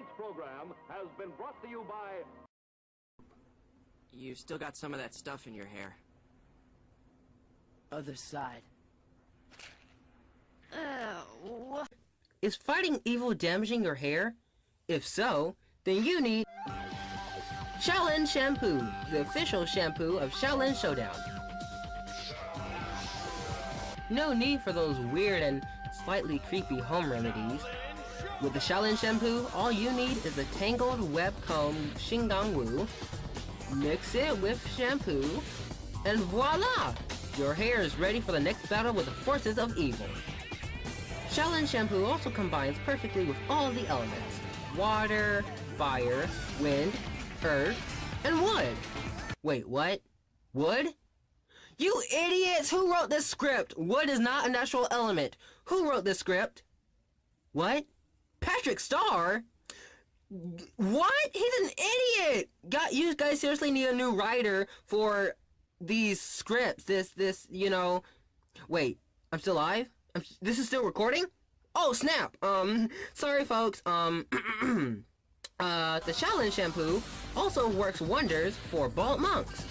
Tonight's program has been brought to you by... You still got some of that stuff in your hair. Other side. What? Is fighting evil damaging your hair? If so, then you need Xiaolin Shampoo, the official shampoo of Xiaolin Showdown. No need for those weird and slightly creepy home remedies. With the Xiaolin Shampoo, all you need is a tangled web comb Xinggang Wu, mix it with shampoo, and voila! Your hair is ready for the next battle with the forces of evil. Xiaolin Shampoo also combines perfectly with all of the elements: water, fire, wind, earth, and wood. Wait, what? Wood? You idiots! Who wrote this script? Wood is not a natural element. Who wrote this script? What? Patrick Starr? What? He's an idiot! You guys seriously need a new writer for these scripts. This, you know... Wait, I'm still live? This is still recording? Oh, snap! Sorry folks, the Xiaolin Shampoo also works wonders for bald monks.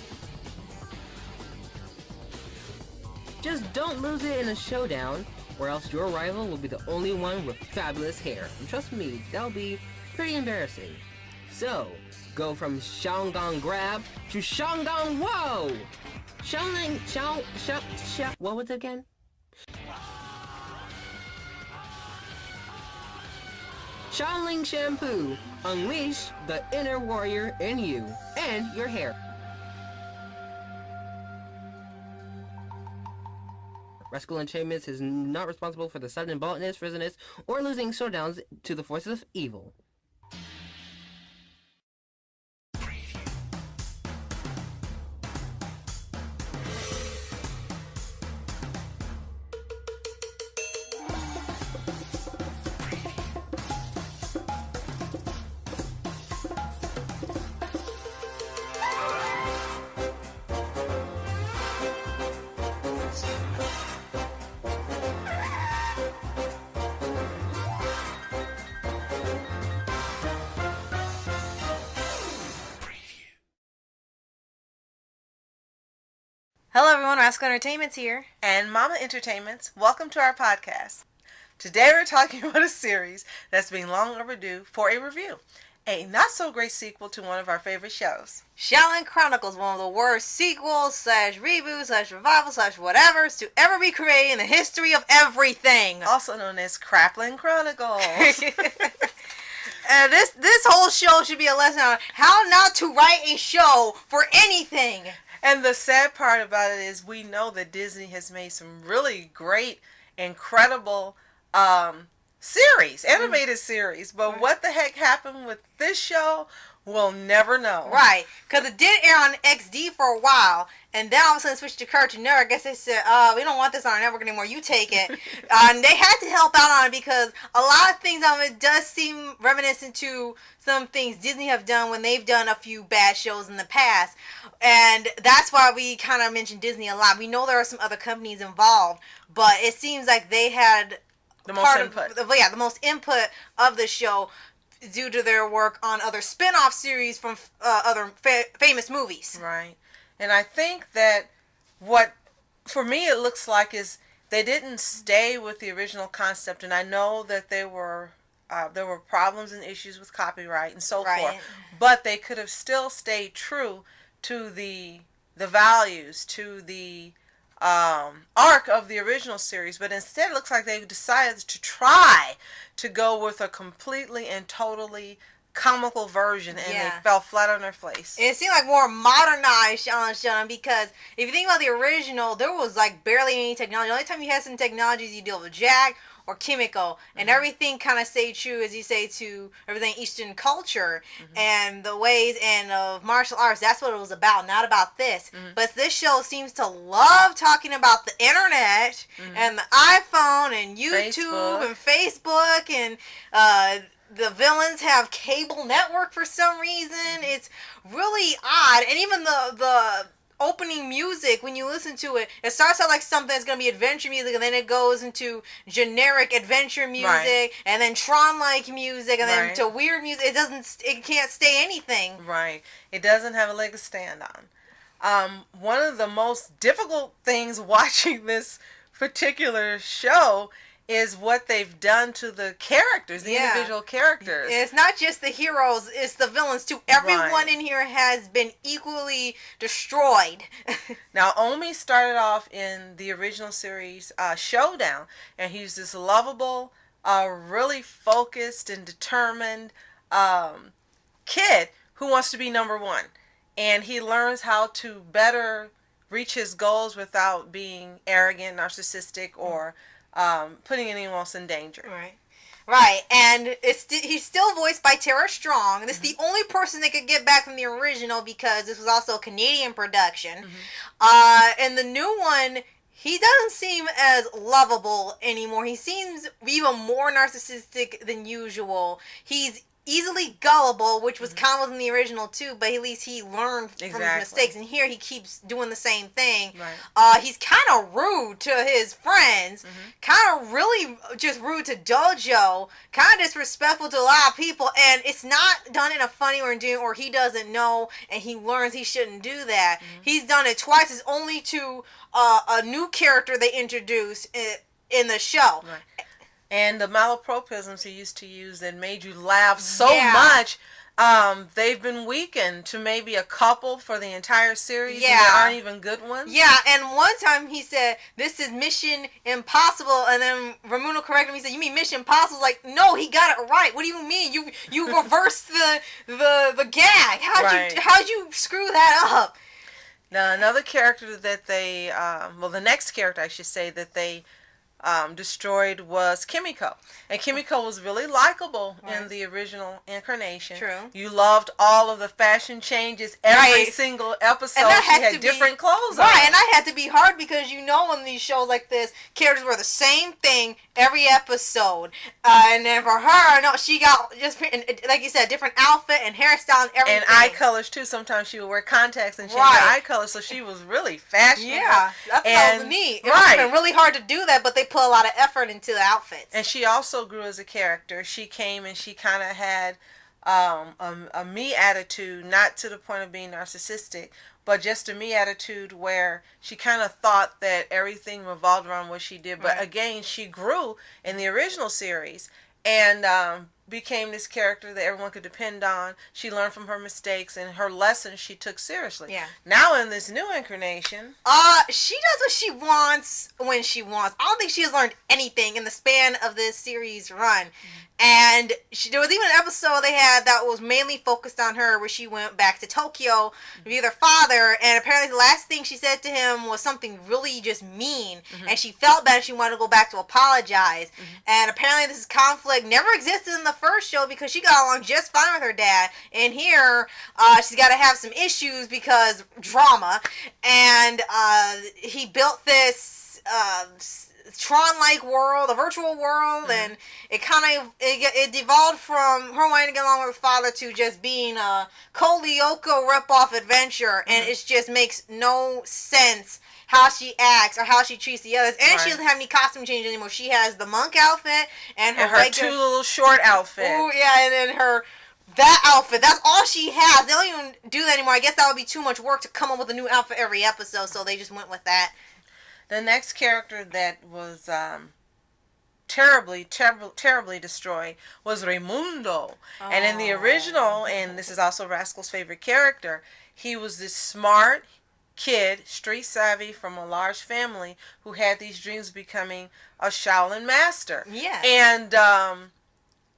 Just don't lose it in a showdown, or else your rival will be the only one with fabulous hair. And trust me, that'll be pretty embarrassing. So, go from Xiaolin Grab to Xiaolin Whoa! What was it again? Xiaolin Shampoo. Unleash the inner warrior in you and your hair. Rascal Entertainment is not responsible for the sudden baldness, frizziness, or losing showdowns to the forces of evil. Hello everyone, Rascal Entertainment's here. And Mama Entertainments, welcome to our podcast. Today we're talking about a series that's been long overdue for a review. A not-so-great sequel to one of our favorite shows. Xiaolin Chronicles, one of the worst sequels, slash reboots, slash revival, slash whatever to ever be created in the history of everything. Also known as Xiaolin Chronicles. This whole show should be a lesson on how not to write a show for anything. And the sad part about it is we know that Disney has made some really great, incredible series, animated series. But what the heck happened with this show, we'll never know. Right, because it did air on XD for a while, and then all of a sudden switched to Cartoon Network. I guess they said, we don't want this on our network anymore, you take it. And they had to help out on it because a lot of things on it does seem reminiscent to some things Disney have done when they've done a few bad shows in the past. And that's why we kind of mention Disney a lot. We know there are some other companies involved, but it seems like they had the most input. The most input of the show due to their work on other spin-off series from other famous movies. Right. And I think that what, for me, it looks like is they didn't stay with the original concept. And I know that there were problems and issues with copyright and so forth. But they could have still stayed true to the values, to the arc of the original series, but instead it looks like they decided to try to go with a completely and totally comical version, and they fell flat on their face. It seemed like more modernized Xiaolin, because if you think about the original, there was like barely any technology. The only time you had some technologies, you deal with Jack or Kimiko, and everything kind of stayed true, as you say, to everything Eastern culture and the ways and of martial arts. That's what it was about, not about this. But this show seems to love talking about the internet and the iPhone and YouTube and Facebook, and the villains have cable network for some reason. It's really odd, and even the opening music, when you listen to it, it starts out like something that's going to be adventure music, and then it goes into generic adventure music, Right. and then Tron-like music, and then Right. to weird music. It can't stay anything. Right. It doesn't have a leg to stand on. One of the most difficult things watching this particular show is what they've done to the characters, the individual characters. It's not just the heroes, it's the villains too. Everyone Right. in here has been equally destroyed. Now, Omi started off in the original series Showdown, and he's this lovable, really focused and determined kid who wants to be number one. And he learns how to better reach his goals without being arrogant, narcissistic, or putting anyone else in danger. Right, and he's still voiced by Tara Strong. This is the only person they could get back from the original because this was also a Canadian production. And the new one, he doesn't seem as lovable anymore. He seems even more narcissistic than usual. He's easily gullible, which was common in the original too, but at least he learned from his mistakes, and here he keeps doing the same thing. He's kind of rude to his friends, kind of really just rude to Dojo, kind of disrespectful to a lot of people, and it's not done in a funny or he doesn't know, and he learns he shouldn't do that. He's done it twice. It's only to a new character they introduce in the show. And the malapropisms he used to use that made you laugh so much, they've been weakened to maybe a couple for the entire series. And there aren't even good ones. Yeah, and one time he said, "This is Mission Impossible," and then Ramuno corrected him. He said, "You mean Mission Impossible?" Like, no, he got it right. What do you mean? You reversed the gag. How'd you screw that up? Now, another character that they, the next character I should say that they destroyed was Kimiko. And Kimiko was really likable in the original incarnation. True. You loved all of the fashion changes. Every single episode she had different clothes on. Right, and that had to be hard because in these shows like this, characters were the same thing every episode. And then for her, no, she got just, like you said, different outfit and hairstyle and everything. And eye colors too. Sometimes she would wear contacts and change her eye color, so she was really fashionable. Yeah, that was neat. It would have been really hard to do that, but they put a lot of effort into the outfits. And she also grew as a character. She came and she kind of had a me attitude, not to the point of being narcissistic, but just a me attitude where she kind of thought that everything revolved around what she did. But again, she grew in the original series and became this character that everyone could depend on. She learned from her mistakes, and her lessons she took seriously. Yeah. Now in this new incarnation, she does what she wants when she wants. I don't think she has learned anything in the span of this series run. And there was even an episode they had that was mainly focused on her, where she went back to Tokyo to be with her father, and apparently the last thing she said to him was something really just mean, and she felt bad and she wanted to go back to apologize. And apparently this conflict never existed in the first show because she got along just fine with her dad, and here she's got to have some issues because drama. And he built this Tron-like world, a virtual world, and it devolved from her wanting to get along with her father to just being a Kolyoko rip-off adventure, and it just makes no sense how she acts or how she treats the others. And she doesn't have any costume change anymore. She has the monk outfit and her two little short outfits. Oh yeah, and then that outfit, that's all she has. They don't even do that anymore. I guess that would be too much work to come up with a new outfit every episode, so they just went with that. The next character that was terribly destroyed was Raimundo. And in the original, and this is also Rascal's favorite character, he was this smart kid, street savvy from a large family who had these dreams of becoming a Shaolin master. Yeah. And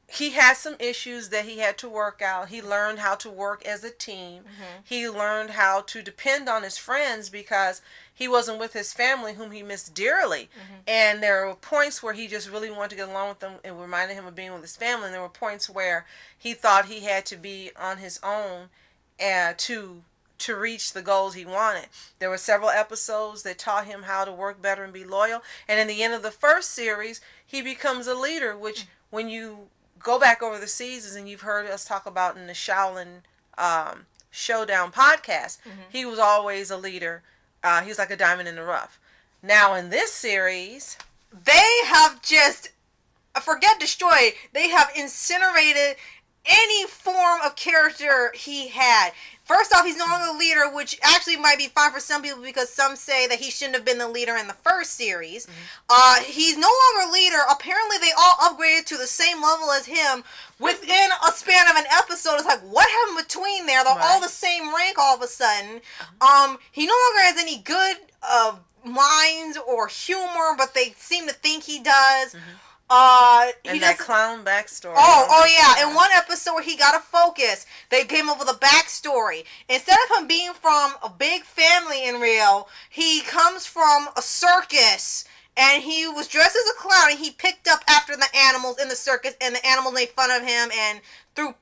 he had some issues that he had to work out. He learned how to work as a team. He learned how to depend on his friends because he wasn't with his family, whom he missed dearly. And there were points where he just really wanted to get along with them. It reminded him of being with his family. And there were points where he thought he had to be on his own to reach the goals he wanted. There were several episodes that taught him how to work better and be loyal. And in the end of the first series, he becomes a leader, which when you go back over the seasons, and you've heard us talk about in the Xiaolin Showdown podcast, he was always a leader. He was like a diamond in the rough. Now in this series, they have just, forget destroyed, they have incinerated any form of character he had. First off, he's no longer the leader, which actually might be fine for some people because some say that he shouldn't have been the leader in the first series. He's no longer leader. Apparently, they all upgraded to the same level as him within a span of an episode. It's like, what happened between there? They're all the same rank all of a sudden. He no longer has any good lines or humor, but they seem to think he does. And that clown backstory. Oh yeah. In one episode where he got a focus, they came up with a backstory. Instead of him being from a big family in Rio, he comes from a circus. And he was dressed as a clown, and he picked up after the animals in the circus, and the animals made fun of him and threw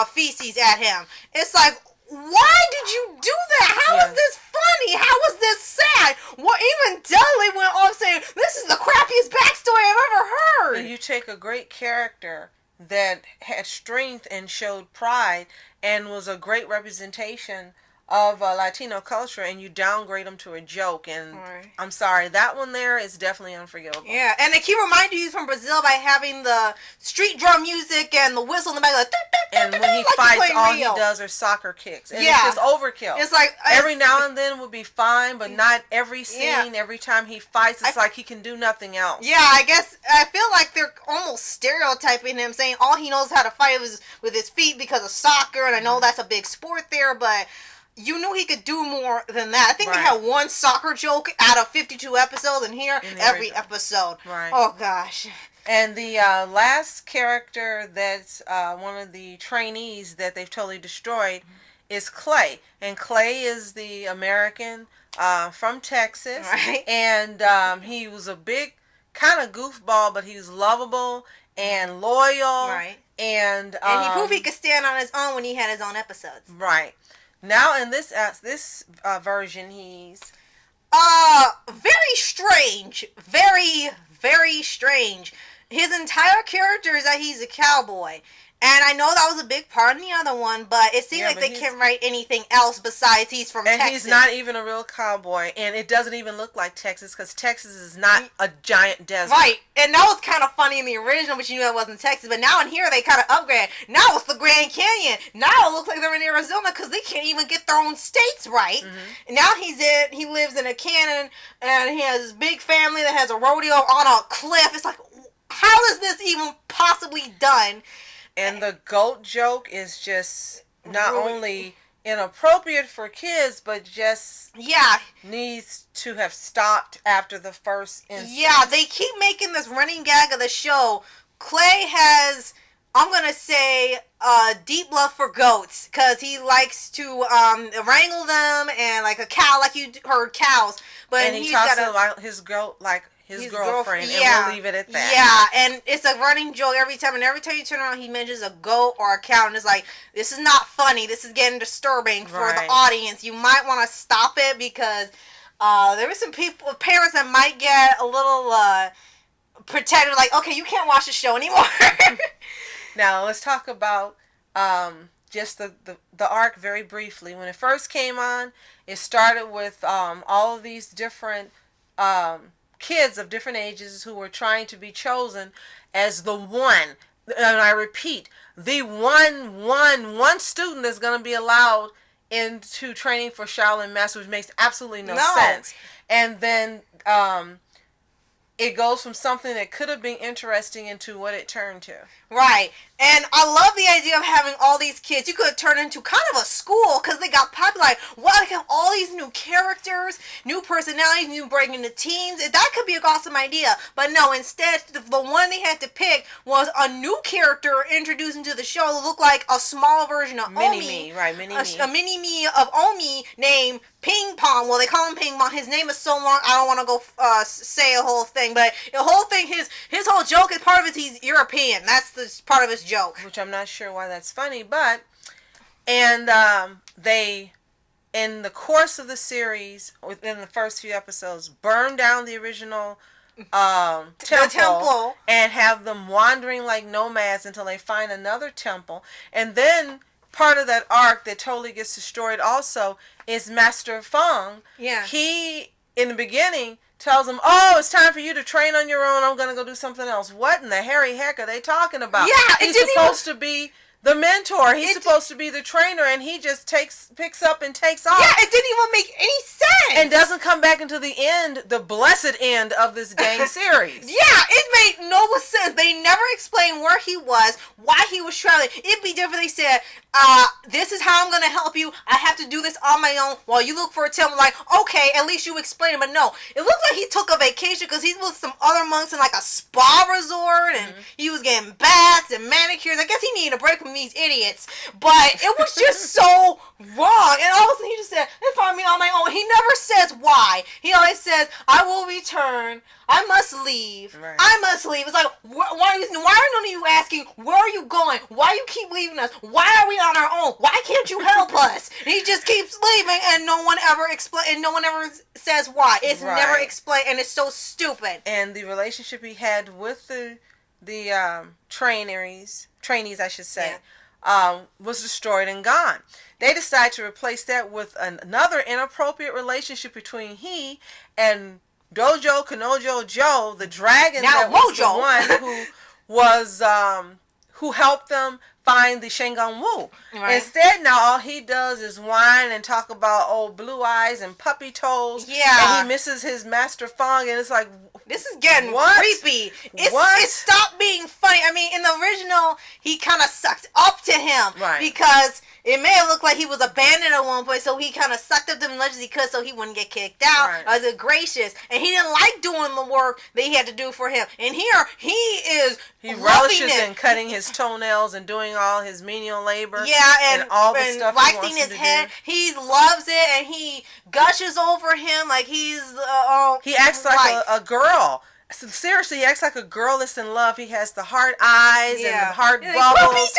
feces at him. It's like, why did you do that? How is this funny? How is this sad? Well, even Dudley went off saying, this is the crappiest backstory I've ever heard. And you take a great character that had strength and showed pride and was a great representation of Latino culture, and you downgrade them to a joke, and I'm sorry, that one there is definitely unforgivable. Yeah, and they keep reminding you from Brazil by having the street drum music and the whistle in the back, like, and when he fights, all he does are soccer kicks, and it's just overkill. It's like every now and then would be fine, but not every scene. Every time he fights, it's like he can do nothing else. Yeah, I guess I feel like they're almost stereotyping him, saying all he knows how to fight is with his feet because of soccer, and I know that's a big sport there, but you knew he could do more than that. I think they had one soccer joke out of 52 episodes, and here, every episode. Right. Oh, gosh. And the last character that's one of the trainees that they've totally destroyed is Clay. And Clay is the American from Texas. Right. And he was a big kind of goofball, but he was lovable and loyal. Right. And he proved he could stand on his own when he had his own episodes. Right. Now in this version, he's very strange, very strange. His entire character is that he's a cowboy. And I know that was a big part in the other one, but it seems like they can't write anything else besides he's from Texas. And he's not even a real cowboy, and it doesn't even look like Texas, because Texas is not a giant desert. Right, and that was kind of funny in the original, but you knew that wasn't Texas. But now in here, they kind of upgrade. Now it's the Grand Canyon. Now it looks like they're in Arizona, because they can't even get their own states right. And now he lives in a canyon, and he has this big family that has a rodeo on a cliff. It's like, how is this even possibly done? And the goat joke is just not only inappropriate for kids, but just needs to have stopped after the first instance. Yeah, they keep making this running gag of the show. Clay has, I'm going to say, deep love for goats, because he likes to wrangle them, and like a cow, like you heard cows. But and he talks about his goat like his girlfriend, and we'll leave it at that. Yeah, and it's a running joke every time, and every time you turn around, he mentions a goat or a cow, and it's like, this is not funny, this is getting disturbing for the audience. You might want to stop it, because there are some parents that might get a little protective, like, okay, you can't watch the show anymore. Now, let's talk about just the arc very briefly. When it first came on, it started with all of these different kids of different ages who were trying to be chosen as the one, and I repeat, the one student that's going to be allowed into training for Shaolin Master, which makes absolutely no sense. And then it goes from something that could have been interesting into what it turned to. Right. And I love the idea of having all these kids. You could have turned into kind of a school, because they got popular. Like, wow, they have all these new characters, new personalities, new breaking the teams. That could be an awesome idea. But no, instead, the one they had to pick was a new character introduced into the show that looked like a small version of Omi. A mini-me of Omi named Ping Pong. Well, they call him Ping Pong. His name is so long, I don't want to go say a whole thing. But the whole thing, his whole joke is part of it, he's European. That's the part of his joke. Which I'm not sure why that's funny, but... And they, in the course of the series, within the first few episodes, burn down the original temple and have them wandering like nomads until they find another temple. And then part of that arc that totally gets destroyed also is Master Feng. Yeah. He, in the beginning, tells him, oh, it's time for you to train on your own. I'm going to go do something else. What in the hairy heck are they talking about? Yeah, He's supposed to be the mentor. He's supposed to be the trainer, and he just picks up and takes off. Yeah, it didn't even make any sense. And doesn't come back until the end, the blessed end of this dang series. Yeah, it made no sense. They never explained where he was, why he was traveling. It'd be different. They said, this is how I'm going to help you. I have to do this on my own while you look for a temple. Like, okay, at least you explain it. But no, it looks like he took a vacation because he's with some other monks in like a spa resort, and he was getting baths and manicures. I guess he needed a break from these idiots. But it was just so wrong. And all of a sudden he just said, they found me on my own. He never says why. He always says, I will return. I must leave. Right. I must leave. It's like, why are none of you asking, where are you going? Why you keep leaving us? Why are we on our own? Why can't you help us? And he just keeps leaving, and no one ever says why. It's never explained, and it's so stupid. And the relationship he had with the trainees, I should say, was destroyed and gone. They decided to replace that with another inappropriate relationship between he and Dojo Kanojo Joe, the dragon now that was Mojo. the one who helped them find the Shengon Wu. Right. Instead, now all he does is whine and talk about old blue eyes and puppy toes. Yeah. And he misses his Master Feng, and it's like, this is getting creepy. It stopped being funny. I mean, in the original, he kind of sucked up to him. Right. Because it may have looked like he was abandoned at one point, so he kind of sucked up to him as much as he could so he wouldn't get kicked out. Right. Was gracious. And he didn't like doing the work that he had to do for him. And here, he relishes in cutting his toenails and doing all his menial labor. Yeah, and all the stuff he wants his him to head. do. He loves it, and he gushes over him like he's he acts like a girl. So seriously, he acts like a girl that's in love. He has the heart eyes and the heart bubbles.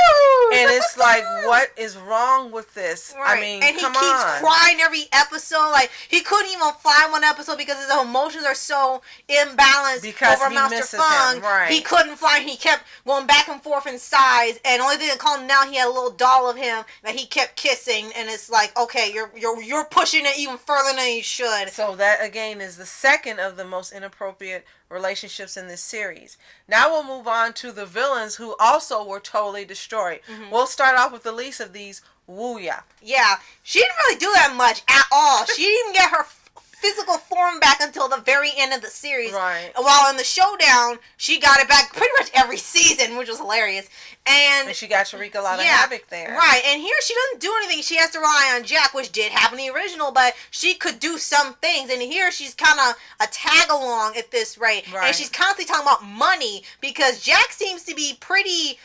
And it's like, what is wrong with this? Right. I mean, and he keeps crying every episode. Like, he couldn't even fly one episode because his emotions are so imbalanced because over he Master misses Feng. him. Right. He couldn't fly. He kept going back and forth in size. And the only thing that calmed him down, he had a little doll of him that he kept kissing. And it's like, okay, you're pushing it even further than you should. So that, again, is the second of the most inappropriate relationships in this series. Now we'll move on to the villains who also were totally destroyed. We'll start off with the least of these, Wuya. Yeah, she didn't really do that much at all. She didn't get her physical form back until the very end of the series. Right. While in the showdown, she got it back pretty much every season, which was hilarious. And she got to wreak a lot of havoc there. Right, and here she doesn't do anything. She has to rely on Jack, which did happen in the original, but she could do some things. And here she's kind of a tag-along at this rate. Right. And she's constantly talking about money, because Jack seems to be pretty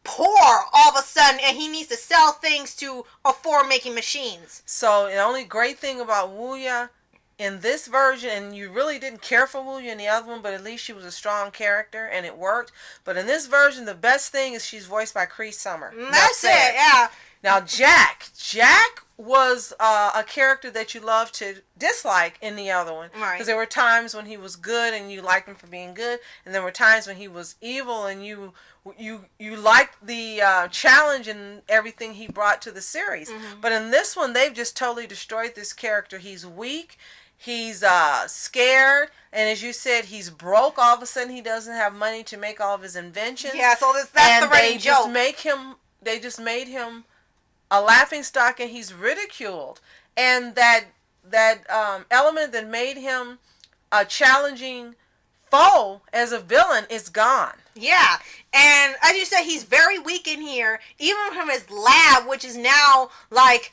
poor all of a sudden, and he needs to sell things to afford making machines. So the only great thing about Wuya in this version, and you really didn't care for Wuya in the other one, but at least she was a strong character and it worked. But in this version, the best thing is she's voiced by Cree Summer. That's it, yeah. Now Jack was a character that you loved to dislike in the other one. Right. Because there were times when he was good and you liked him for being good, and there were times when he was evil and you liked the challenge and everything he brought to the series. But in this one, they've just totally destroyed this character. He's weak. He's scared, and as you said, he's broke. All of a sudden, he doesn't have money to make all of his inventions. Yeah, so that's the running joke. They just made him a laughingstock, and he's ridiculed. And that element that made him a challenging foe as a villain is gone. Yeah, and as you said, he's very weak in here, even from his lab, which is now like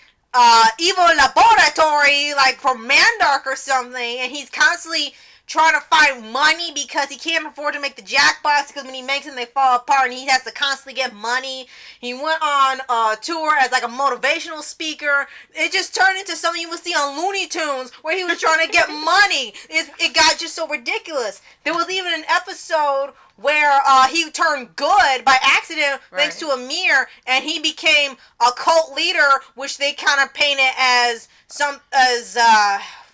evil laboratory, like from Mandark or something, and he's constantly trying to find money because he can't afford to make the jackpots, because when he makes them they fall apart and he has to constantly get money. He went on a tour as like a motivational speaker. It just turned into something you would see on Looney Tunes where he was trying to get money. It got just so ridiculous. There was even an episode where he turned good by accident thanks to a mirror, and he became a cult leader, which they kind of painted as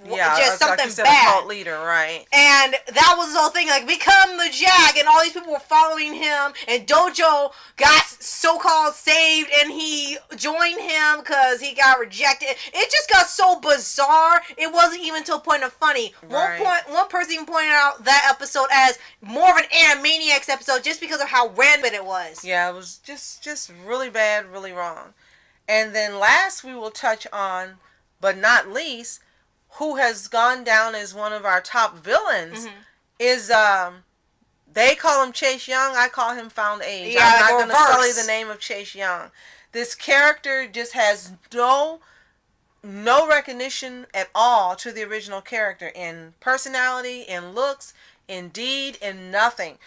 just something like you said, bad. A cult leader, right? And that was the whole thing, like, become the Jag, and all these people were following him, and Dojo got so-called saved, and he joined him because he got rejected. It just got so bizarre, it wasn't even to a point of funny. Right. One person even pointed out that episode as more of an Animaniacs episode just because of how random it was. Yeah, it was just really bad, really wrong. And then last we will touch on, but not least, who has gone down as one of our top villains is, they call him Chase Young, I call him Found Age. Yeah, I'm not going to reverse. sully the name of Chase Young. This character just has no recognition at all to the original character in personality, in looks, in deed, in nothing.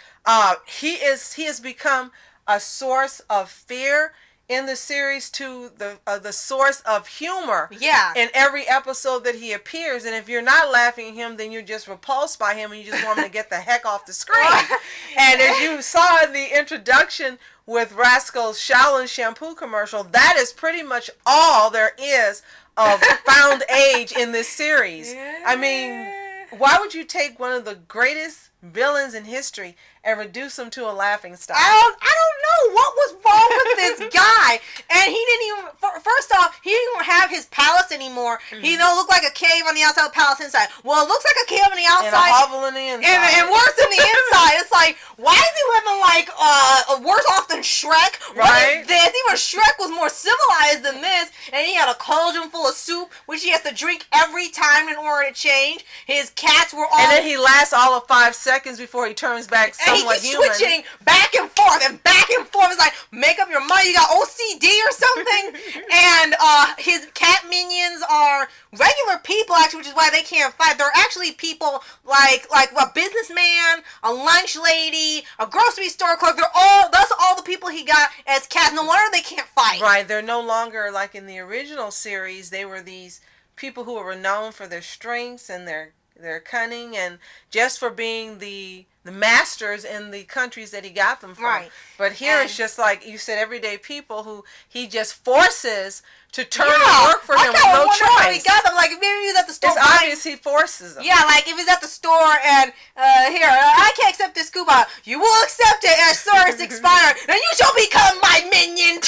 He has become a source of fear in the series, to the source of humor in every episode that he appears. And if you're not laughing at him, then you're just repulsed by him and you just want him to get the heck off the screen. And as you saw in the introduction with Rascal's Xiaolin shampoo commercial, that is pretty much all there is of Found Age in this series. I mean, why would you take one of the greatest villains in history and reduce him to a laughing stock? I don't know what was wrong with this guy. And he didn't even, first off, he didn't even have his palace anymore. He looked like a cave on the outside, palace inside. Well, it looks like a cave on the outside. And a hovel on the inside. And worse than the inside. It's like, why is he living like, worse off than Shrek? What is this? Even Shrek was more civilized than this. And he had a cauldron full of soup, which he has to drink every time in order to change. His cats were all... And then he lasts all of 5 seconds before he turns back somewhat human. And he keeps switching back and forth and back and forth. It's like, make up your mind, you got OCD or something. And his cat minions are regular people, actually, which is why they can't fight. They're actually people like a businessman, a lunch lady, a grocery store clerk. That's all the people he got as cats. No wonder they can't fight. Right, they're no longer like in the original series. They were these people who were known for their strengths and their cunning, and just for being the masters in the countries that he got them from. Right. But here it's just like you said, everyday people who he just forces to turn and work for him with no choice. How he got them. Like, maybe he was at the store. It's obvious he forces them. Yeah, like if he's at the store and here, I can't accept this coupon. You will accept it as soon as it's expired. Then you shall become my minion.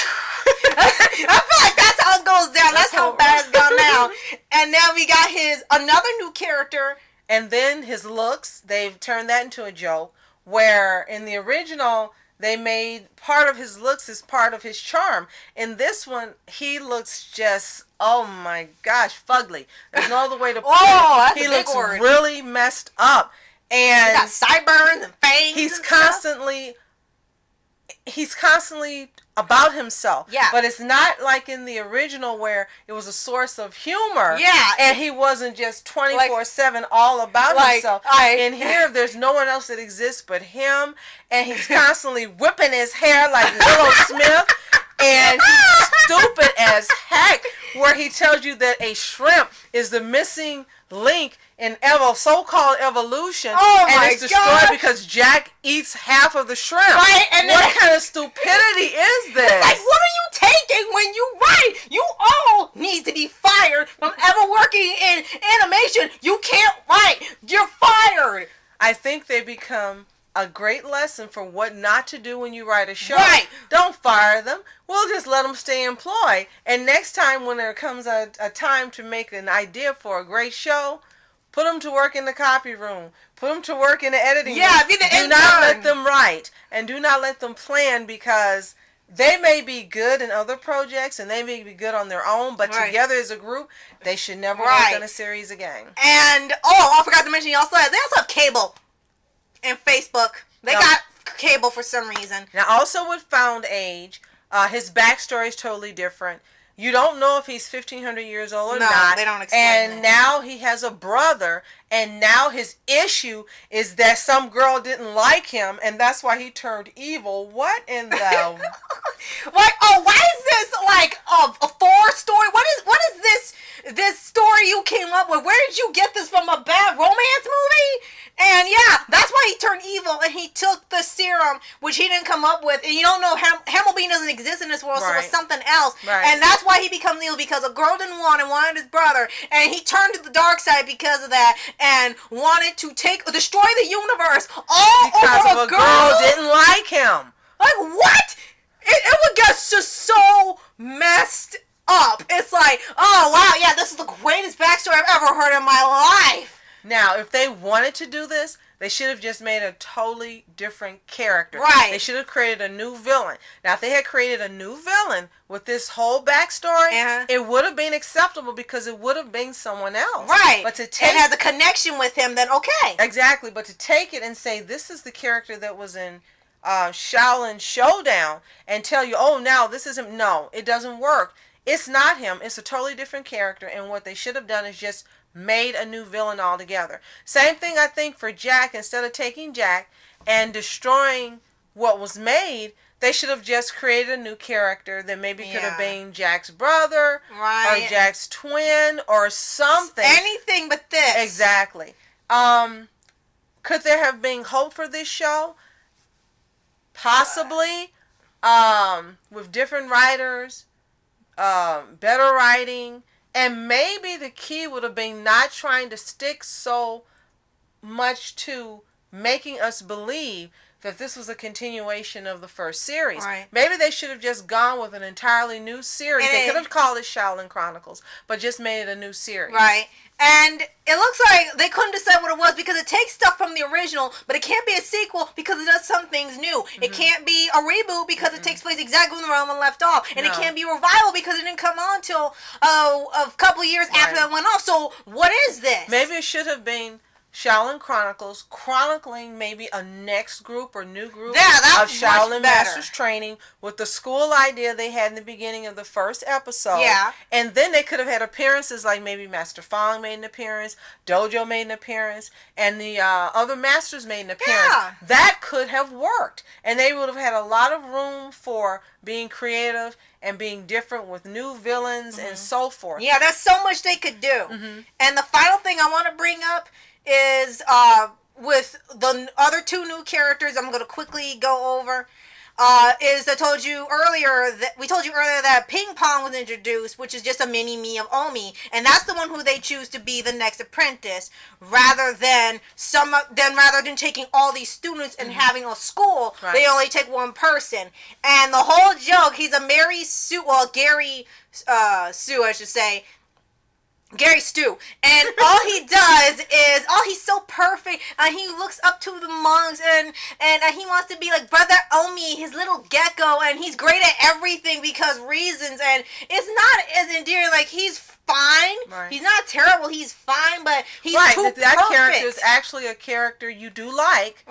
I feel like that's how it goes down. That's how bad it's gone now. And now we got another new character. And then his looks, they've turned that into a joke, where in the original, they made part of his looks as part of his charm. In this one, he looks just, oh my gosh, fugly. There's no other way to put it. That's he a big looks word. really messed up. And he got sideburns and fangs. He's constantly about himself. Yeah. But it's not like in the original where it was a source of humor. Yeah. And he wasn't just 24/7 all about himself. In here, there's no one else that exists but him. And he's constantly whipping his hair like Willow Smith. And he's stupid as heck, where he tells you that a shrimp is the missing link in so-called evolution, and it's destroyed because Jack eats half of the shrimp. Right, and what kind of stupidity is this? It's like, what are you taking when you write? You all need to be fired from ever working in animation. You can't write. You're fired. I think they become a great lesson for what not to do when you write a show. Right. Don't fire them. We'll just let them stay employed. And next time when there comes a time to make an idea for a great show, put them to work in the copy room. Put them to work in the editing room. Be the intern. Do not let them write. And do not let them plan, because they may be good in other projects and they may be good on their own, but together as a group, they should never work on a series again. And, I forgot to mention, they also have cable and Facebook. They got cable for some reason. Now, also with Found Age, his backstory is totally different. You don't know if he's 1,500 years old or not. They don't explain And now he has a brother, and now his issue is that some girl didn't like him, and that's why he turned evil. What in the... why is this like a Thor story? What is this story you came up with? Where did you get this from? A bad romance movie? And that's why he turned evil, and he took the serum, which he didn't come up with. And you don't know, Hamilbean doesn't doesn't exist in this world, so Right. it's something else. Right. And that's why he becomes evil, because a girl didn't want him, wanted his brother, and he turned to the dark side because of that, and wanted to destroy the universe all Because over of a girl didn't like him. Like, what? It would get just so messed up. It's like, oh, wow, yeah, this is the greatest backstory I've ever heard in my life. Now, if they wanted to do this, they should have just made a totally different character. Right. They should have created a new villain. Now, if they had created a new villain with this whole backstory, it would have been acceptable because it would have been someone else. Right. But to take it has a connection with him, then okay. Exactly. But to take it and say, this is the character that was in Xiaolin Showdown, and tell you, oh, now this isn't. No, it doesn't work. It's not him. It's a totally different character. And what they should have done is just made a new villain altogether. Same thing, I think, for Jack. Instead of taking Jack and destroying what was made, they should have just created a new character that maybe could have been Jack's brother, right, or Jack's twin, or something. Anything but this. Exactly. Could there have been hope for this show? Possibly. With different writers, better writing. And maybe the key would have been not trying to stick so much to making us believe that this was a continuation of the first series. Right. Maybe they should have just gone with an entirely new series. They could have called it Xiaolin Chronicles, but just made it a new series. Right. And it looks like they couldn't decide what it was because it takes stuff from the original, but it can't be a sequel because it does some things new. Mm-hmm. It can't be a reboot because it takes place exactly when the realm left off. And it can't be a revival because it didn't come on until a couple of years after that went off. So what is this? Maybe it should have been Xiaolin Chronicles, chronicling maybe a next group or new group of Shaolin Masters training with the school idea they had in the beginning of the first episode. Yeah. And then they could have had appearances like maybe Master Fong made an appearance, Dojo made an appearance, and the other masters made an appearance. Yeah. That could have worked. And they would have had a lot of room for being creative and being different with new villains and so forth. Yeah, there's so much they could do. And the final thing I want to bring up is with the other two new characters I'm going to quickly go over, is we told you earlier that Ping Pong was introduced, which is just a mini-me of Omi, and that's the one who they choose to be the next apprentice, rather than taking all these students and having a school. Right. They only take one person, and the whole joke, he's a Gary Sue, I should say. Gary Stu, and all he does is, he's so perfect, and he looks up to the monks, and he wants to be like Brother Omi, his little gecko, and he's great at everything because reasons, and it's not as endearing. Like, he's fine, he's not terrible, he's fine, but he's too perfect. That character is actually a character you do like,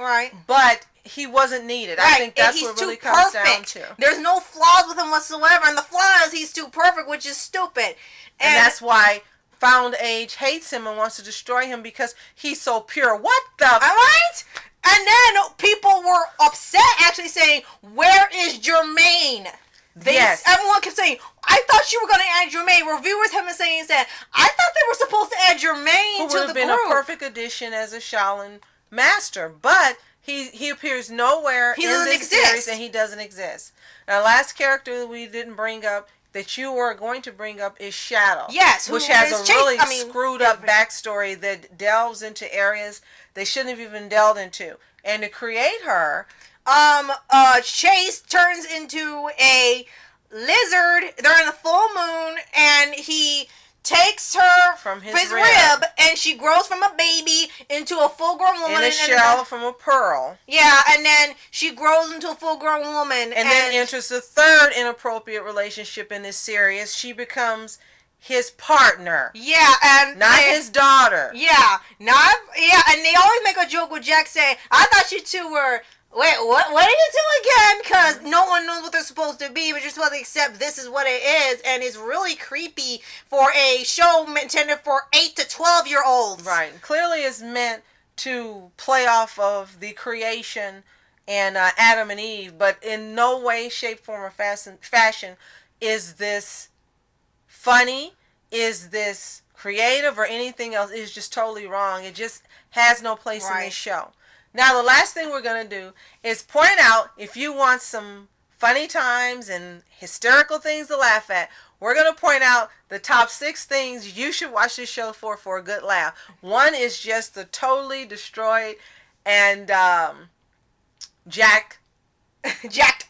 but he wasn't needed. I think that's what really comes down to. There's no flaws with him whatsoever, and the flaw is he's too perfect, which is stupid, and that's why Found Age hates him and wants to destroy him because he's so pure. What the? Alright? And then people were upset, actually saying, where is Jermaine? Everyone kept saying, I thought you were going to add Jermaine. Reviewers have been saying that. I thought they were supposed to add Jermaine to the group. Who would have been a perfect addition as a Shaolin master. But he appears nowhere in this series, and he doesn't exist. Now, last character we didn't bring up that you are going to bring up is Shadow. Yes, which has a really screwed up backstory that delves into areas they shouldn't have even delved into. And to create her, Chase turns into a lizard during the full moon, and he takes her from his rib, and she grows from a baby into a full-grown woman. In a shell from a pearl. Yeah, and then she grows into a full-grown woman. And then enters the third inappropriate relationship in this series. She becomes his partner. Yeah, and not his daughter. Yeah, and they always make a joke with Jack saying, I thought you two were... Wait, what are you two again? Because no one knows what they're supposed to be, but you're supposed to accept this is what it is, and it's really creepy for a show intended for 8 to 12-year-olds. Right. Clearly it's meant to play off of the creation and Adam and Eve, but in no way, shape, form, or fashion is this funny, is this creative, or anything else. It's just totally wrong. It just has no place in this show. Now, the last thing we're going to do is point out, if you want some funny times and hysterical things to laugh at, we're going to point out the top 6 things you should watch this show for a good laugh. One is just the totally destroyed and jacked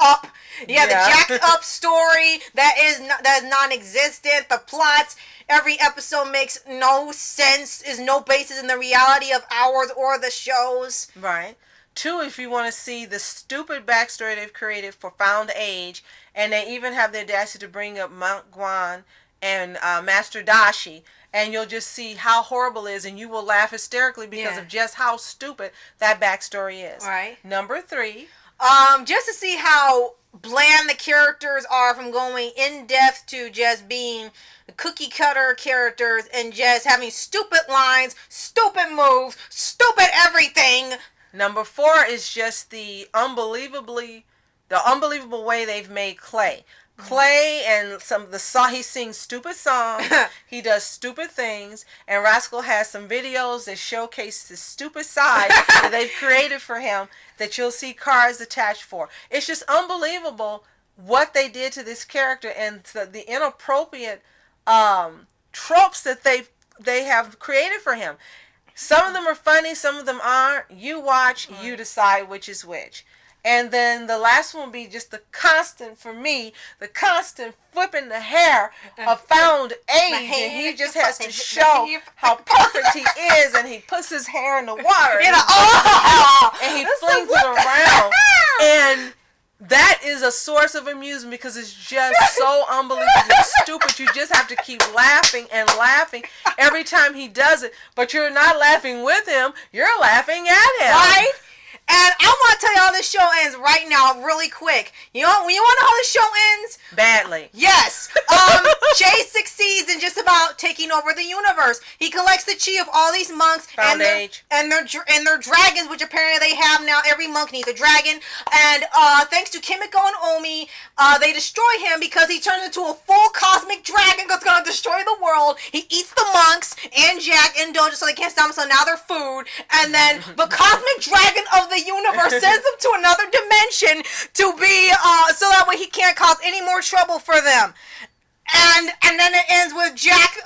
up. Yeah, the jacked up story that is non-existent. The plots, every episode makes no sense, is no basis in the reality of ours or the shows. Right. 2, if you want to see the stupid backstory they've created for Found Age, and they even have the audacity to bring up Mount Guan and Master Dashi, and you'll just see how horrible it is, and you will laugh hysterically because of just how stupid that backstory is. Right. Number 3. Just to see how bland the characters are, from going in depth to just being cookie cutter characters and just having stupid lines, stupid moves, stupid everything. Number 4 is just the unbelievable way they've made Clay. Clay and he sings stupid songs, he does stupid things, and Rascal has some videos that showcase the stupid side that they've created for him that you'll see cards attached for. It's just unbelievable what they did to this character and the inappropriate tropes that they have created for him. Some of them are funny, some of them aren't. You watch, you decide which is which. And then the last one will be just the constant flipping the hair of Found Age. And he just has to show how perfect he is. And he puts his hair in the water. And he flings it around. And that is a source of amusement because it's just so unbelievably stupid. You just have to keep laughing and laughing every time he does it. But you're not laughing with him. You're laughing at him. Right? And I want to tell you how this show ends right now, really quick. You want to know how this show ends? Badly. Yes. Jay succeeds in just about taking over the universe. He collects the chi of all these monks and their dragons, which apparently they have now. Every monk needs a dragon. And thanks to Kimiko and Omi, they destroy him because he turns into a full cosmic dragon that's going to destroy the world. He eats the monks and Jack and Doja so they can't stop him, so now they're food. And then the cosmic dragon of the universe sends him to another dimension to be so that way he can't cause any more trouble for them. And then it ends with Jack,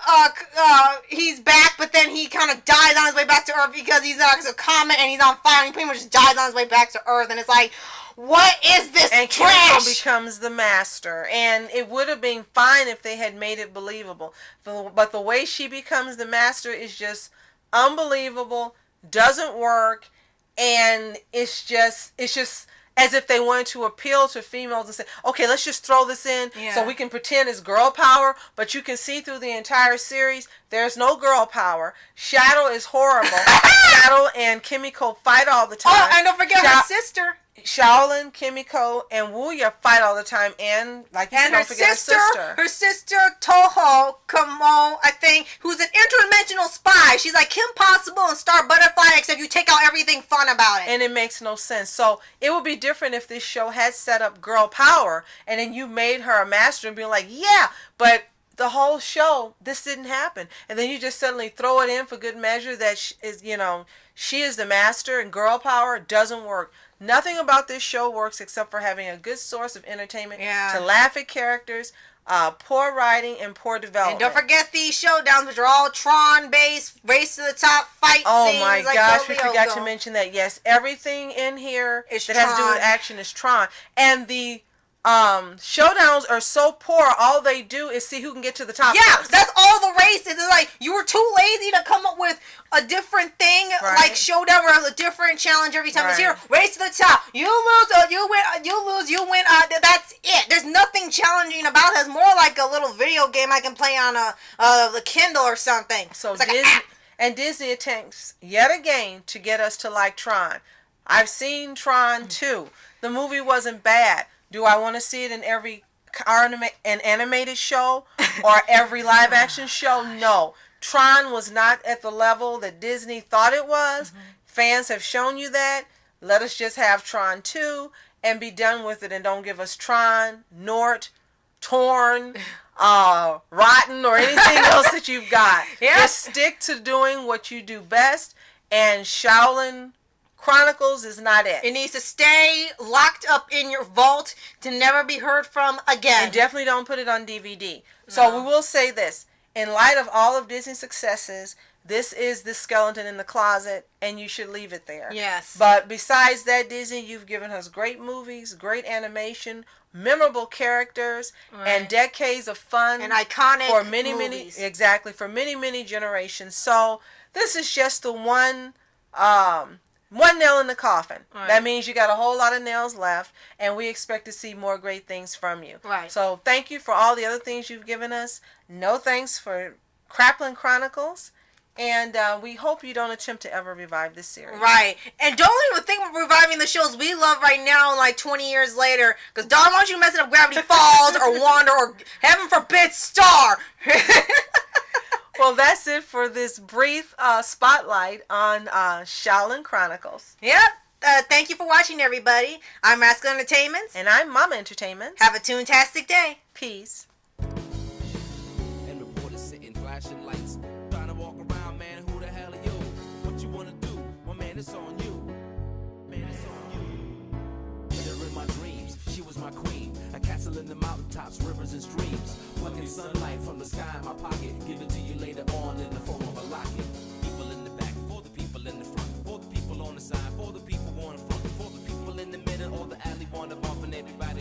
he's back, but then he kind of dies on his way back to Earth because he's a comet and he's on fire, and he pretty much just dies on his way back to Earth, and it's like, what is this and trash? Kimiko becomes the master, and it would have been fine if they had made it believable, but the way she becomes the master is just unbelievable, doesn't work, and it's just as if they wanted to appeal to females and say, okay, let's just throw this in so we can pretend it's girl power, but you can see through the entire series, there's no girl power. Shadow is horrible. Shadow and Kimiko fight all the time. Oh, and don't forget her sister. Xiaolin, Kimiko, and Wuya fight all the time, and like you said, don't forget her sister Toho Kamo, I think, who's an interdimensional spy. She's like Kim Possible and Star Butterfly, except you take out everything fun about it. And it makes no sense. So it would be different if this show had set up girl power, and then you made her a master and be like, yeah, but the whole show, this didn't happen. And then you just suddenly throw it in for good measure that she is the master and girl power doesn't work. Nothing about this show works except for having a good source of entertainment to laugh at characters, poor writing, and poor development. And don't forget these showdowns, which are all Tron-based, race to the top fight scenes. Oh my gosh, we forgot to mention that. Yes, everything in here that has to do with action is Tron. And the showdowns are so poor, all they do is see who can get to the top. Yeah, first. that's all the races. It's like, you were too lazy to come up with a different thing, like Showdown, where it's a different challenge every time it's here. Race to the top. You lose, or you win, you win, that's it. There's nothing challenging about it. It's more like a little video game I can play on the Kindle or something. So it's like Disney attempts yet again to get us to like Tron. I've seen Tron 2. The movie wasn't bad. Do I want to see it in every animated show or every live action show? No. Tron was not at the level that Disney thought it was. Mm-hmm. Fans have shown you that. Let us just have Tron 2 and be done with it, and don't give us Tron, Nort, Torn, Rotten, or anything else that you've got. Just stick to doing what you do best, and Xiaolin Chronicles is not it. It needs to stay locked up in your vault to never be heard from again. And definitely don't put it on DVD. So we will say this. In light of all of Disney's successes, this is the skeleton in the closet, and you should leave it there. Yes. But besides that, Disney, you've given us great movies, great animation, memorable characters, and decades of fun. And iconic for many, movies. for many generations. So this is just the one nail in the coffin. Right. That means you got a whole lot of nails left, and we expect to see more great things from you. Right. So thank you for all the other things you've given us. No thanks for Craplin Chronicles. And we hope you don't attempt to ever revive this series. Right. And don't even think of reviving the shows we love right now, like 20 years later. Because don't want you messing up Gravity Falls or Wanda or, heaven forbid, Star. Well, that's it for this brief spotlight on Xiaolin Chronicles. Yep. Thank you for watching, everybody. I'm Rascal Entertainments. And I'm Mama Entertainment. Have a toontastic day. Peace. And reporters sitting flashing lights, trying to walk around, man, who the hell are you? What you wanna do? Well, man, it's on you. Man, it's on you. Hit her in my dreams, she was my queen. A castle in the mountaintops, rivers and streams. Plucking sunlight from the sky in my pocket. Give it to you later on in the form of a locket. People in the back, for the people in the front. For the people on the side, for the people on the front. For the people in the middle or the alley, one of bump and everybody.